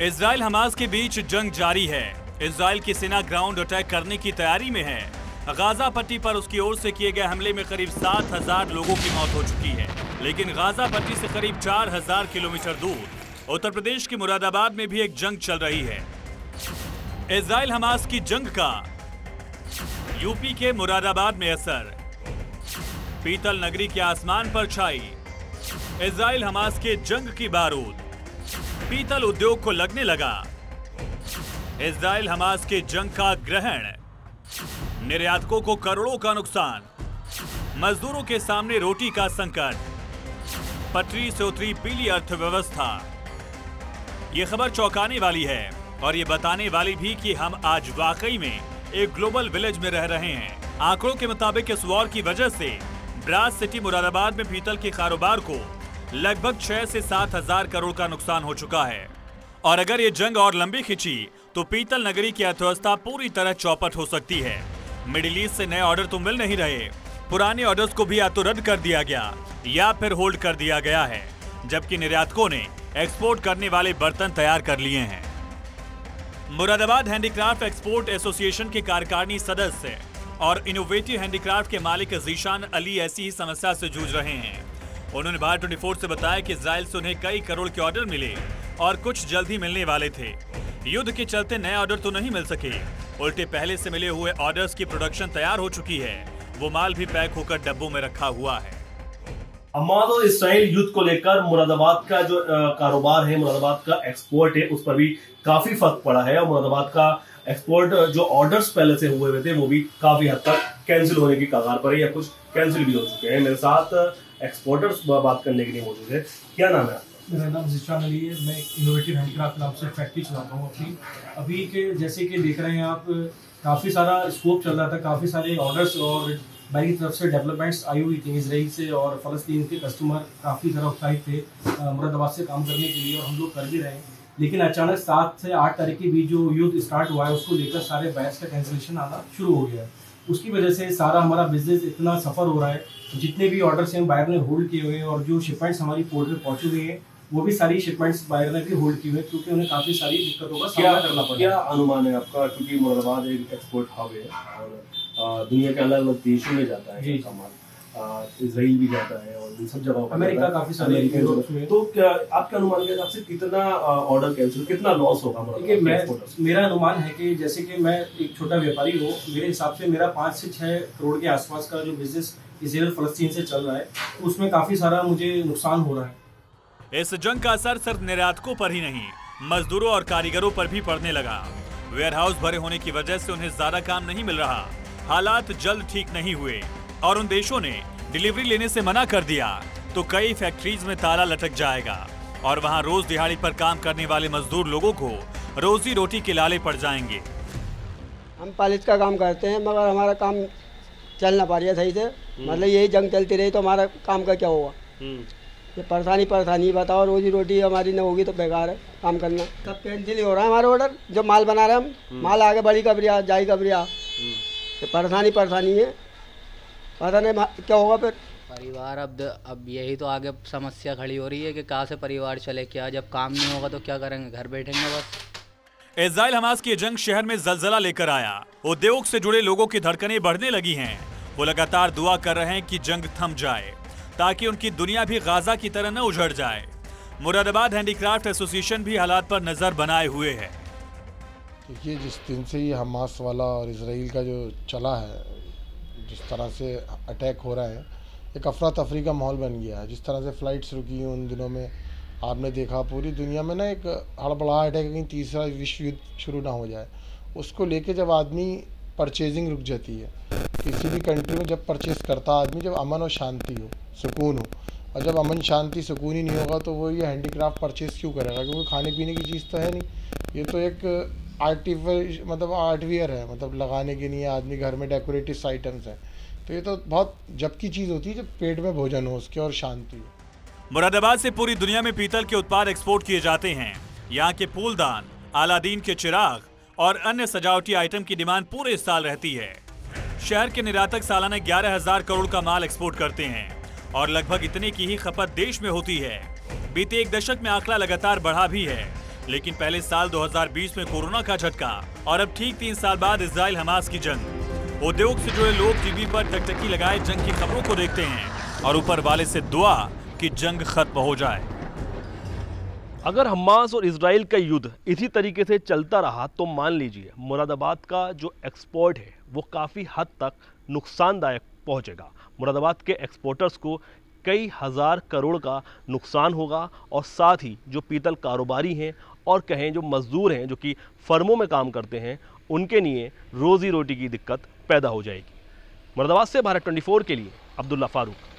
Israel Hamas के बीच जंग जारी है। इजराइल की सेना ग्राउंड अटैक करने की तैयारी में है। गाजा पट्टी पर उसकी ओर से किए गए हमले में करीब 7,000 लोगों की मौत हो चुकी है। लेकिन गाजा पट्टी से करीब 4,000 किलोमीटर दूर उत्तर प्रदेश के मुरादाबाद में भी एक जंग चल रही है। इजराइल हमास की जंग का यूपी के मुरादाबाद में असर। पीतल नगरी के आसमान पर छाई इजराइल हमास के जंग की बारूद। पीतल उद्योग को लगने लगा इजराइल हमास के जंग का ग्रहण। निर्यातकों को करोड़ों का नुकसान। मजदूरों के सामने रोटी का संकट। पटरी से उतरी पीली अर्थव्यवस्था। ये खबर चौंकाने वाली है और ये बताने वाली भी कि हम आज वाकई में एक ग्लोबल विलेज में रह रहे हैं। आंकड़ों के मुताबिक इस वॉर की वजह से ब्रास सिटी मुरादाबाद में पीतल के कारोबार को लगभग 6 से 7,000 करोड़ का नुकसान हो चुका है। और अगर ये जंग और लंबी खिंची तो पीतल नगरी की अर्थव्यवस्था पूरी तरह चौपट हो सकती है। मिडिल ईस्ट से नए ऑर्डर तो मिल नहीं रहे, पुराने ऑर्डर्स को भी या तो रद्द कर दिया गया या फिर होल्ड कर दिया गया है, जबकि निर्यातकों ने एक्सपोर्ट करने वाले बर्तन तैयार कर लिए हैं। मुरादाबाद हैंडीक्राफ्ट एक्सपोर्ट एसोसिएशन के कार्यकारिणी सदस्य और इनोवेटिव हैंडीक्राफ्ट के मालिक जीशान अली ऐसी ही समस्या से जूझ रहे हैं। उन्होंने भारत 24 से बताया कि इजराइल से उन्हें कई करोड़ के ऑर्डर मिले और कुछ जल्द ही मिलने वाले थे। युद्ध के चलते नए ऑर्डर तो नहीं मिल सके, उल्टे पहले से मिले हुए ऑर्डर्स की प्रोडक्शन तैयार हो चुकी है। वो माल भी पैक होकर डब्बों में रखा हुआ है। हमास और इस्राइल युद्ध को लेकर मुरादाबाद का जो कारोबार है, मुरादाबाद का एक्सपोर्ट है, उस पर भी काफी फर्क पड़ा है। और मुरादाबाद का एक्सपोर्ट जो ऑर्डर्स पहले से हुए थे वो भी काफी हद तक कैंसिल होने की कगार पर है या कुछ कैंसिल भी हो चुके हैं। मेरे साथ एक्सपोर्टर्स बात करने के लिए मौजूद है। क्या नाम है आपका? मेरा नाम जीशान अली है। मैं इनोवेटिव हैंडीक्राफ्ट नाम से फैक्ट्री चलाता हूँ अपनी। अभी के जैसे कि देख रहे हैं आप, काफ़ी सारा स्कोप चल रहा था, काफ़ी सारे ऑर्डर्स और बाई की तरफ से डेवलपमेंट्स आई हुई थी इसराइल से, और फ़लस्तीन के कस्टमर काफ़ी ज़्यादा उत्साहित थे मुरादाबाद से काम करने के लिए, और हम लोग कर भी रहे हैं। लेकिन अचानक 7 से 8 तारीख के बीच जो युद्ध स्टार्ट हुआ है उसको लेकर सारे बैच का कैंसिलेशन आना शुरू हो गया है। उसकी वजह से सारा हमारा बिजनेस इतना सफ़र हो रहा है। जितने भी ऑर्डर्स हैं बायर ने होल्ड किए हुए हैं, और जो शिपमेंट्स हमारी पोर्ट में पहुंची हुई हैं वो भी सारी शिपमेंट्स बायर ने भी होल्ड की हुई है, क्योंकि उन्हें काफ़ी सारी दिक्कतों का सामना करना पड़ा। क्या अनुमान है आपका, क्योंकि मुरादाबाद एक एक्सपोर्ट हब है और दुनिया के अलग अलग देशों में जाता है सामान, इजराइल भी जाता है और इन सब जगहों पर, अमेरिका काफी सारे। तो क्या आपका अनुमान के हिसाब से कितना ऑर्डर कैंसिल, कितना लॉस होगा? देखिए, मेरा अनुमान है कि जैसे कि मैं एक छोटा व्यापारी हूँ, मेरे हिसाब से मेरा 5 से 6 करोड़ के आसपास का जो बिजनेस इजराइल फलस्तीन से चल रहा है, तो उसमें काफी सारा मुझे नुकसान हो रहा है। इस जंग का असर सिर्फ निर्यातकों पर ही नहीं, मजदूरों और कारीगरों पर भी पड़ने लगा। वेयरहाउस भरे होने की वजह से उन्हें ज्यादा काम नहीं मिल रहा। हालात जल्द ठीक नहीं हुए और उन देशों ने डिलीवरी लेने से मना कर दिया तो कई फैक्ट्रीज में ताला लटक जाएगा और वहां रोज दिहाड़ी पर काम करने वाले मजदूर लोगों को रोजी रोटी के लाले पड़ जाएंगे। हम पॉलिश का काम करते हैं, मगर हमारा काम चल ना पा रही है सही से। मतलब यही जंग चलती रही तो हमारा काम का क्या होगा? ये परेशानी बताओ, रोजी रोटी हमारी ना होगी तो बेकार है काम करना। सब कैंसिल ही हो रहा है हमारा ऑर्डर। जो माल बना रहे हम, माल आगे बढ़ी कबरिया जाई कबरिया, ये परेशानी है। पता नहीं क्या होगा फिर। परिवार अब यही तो आगे समस्या खड़ी हो रही है कि कहाँ से परिवार चले। क्या जब काम नहीं होगा तो क्या करेंगे? घर बैठेंगे बस। इजराइल हमास की जंग शहर में जलजला लेकर आया। उद्योग से जुड़े लोगों की धड़कनें बढ़ने लगी हैं। वो लगातार दुआ कर रहे हैं कि जंग थम जाए ताकि उनकी दुनिया भी गाजा की तरह न उजड़ जाए। मुरादाबाद हैंडीक्राफ्ट एसोसिएशन भी हालात पर नजर बनाए हुए है। देखिए, जिस दिन से ये हमास वाला और इजराइल का जो चला है, जिस तरह से अटैक हो रहा है, एक अफरा तफरी का माहौल बन गया है। जिस तरह से फ़्लाइट्स रुकी हैं उन दिनों में, आपने देखा पूरी दुनिया में ना एक हड़बड़ाहट है कि कहीं तीसरा विश्व युद्ध शुरू ना हो जाए। उसको लेके जब आदमी परचेजिंग रुक जाती है, किसी भी कंट्री में जब परचेज़ करता आदमी, जब अमन और शांति हो, सुकून हो, और जब अमन शांति सुकून ही नहीं होगा तो वो ये हैंडीक्राफ्ट परचेज़ क्यों करेगा? क्योंकि खाने पीने की चीज़ तो है नहीं, ये तो एक आर्टवेयर है, मतलब लगाने के लिए आदमी घर में डेकोरेटिव आइटम्स हैं। तो ये तो बहुत जब की चीज़ होती है जब पेट में भोजन हो उसके और शांति हो। मुरादाबाद से पूरी दुनिया में पीतल के उत्पाद एक्सपोर्ट किए जाते हैं। यहाँ के फूलदान, अलादीन के चिराग और अन्य सजावटी आइटम की डिमांड पूरे साल रहती है। शहर के निर्यातक सालाना 11,000 करोड़ का माल एक्सपोर्ट करते हैं और लगभग इतने की ही खपत देश में होती है। बीते एक दशक में आंकड़ा लगातार बढ़ा भी है। लेकिन पहले साल 2020 में कोरोना का झटका और अब ठीक 3 साल बाद इजराइल हमास की जंग। उद्योग से जुड़े लोग टीवी पर टकटकी लगाए जंग की खबरों को देखते हैं और ऊपर वाले से दुआ कि जंग खत्म हो जाए। अगर हमास और इजराइल का युद्ध इसी तरीके से चलता रहा तो मान लीजिए मुरादाबाद का जो एक्सपोर्ट है वो काफ़ी हद तक नुकसानदायक पहुंचेगा। मुरादाबाद के एक्सपोर्टर्स को कई हज़ार करोड़ का नुकसान होगा और साथ ही जो पीतल कारोबारी हैं और कहें जो मजदूर हैं जो कि फर्मों में काम करते हैं उनके लिए रोज़ी रोटी की दिक्कत पैदा हो जाएगी। मुरादाबाद से भारत 24 के लिए अब्दुल्ला फारूक।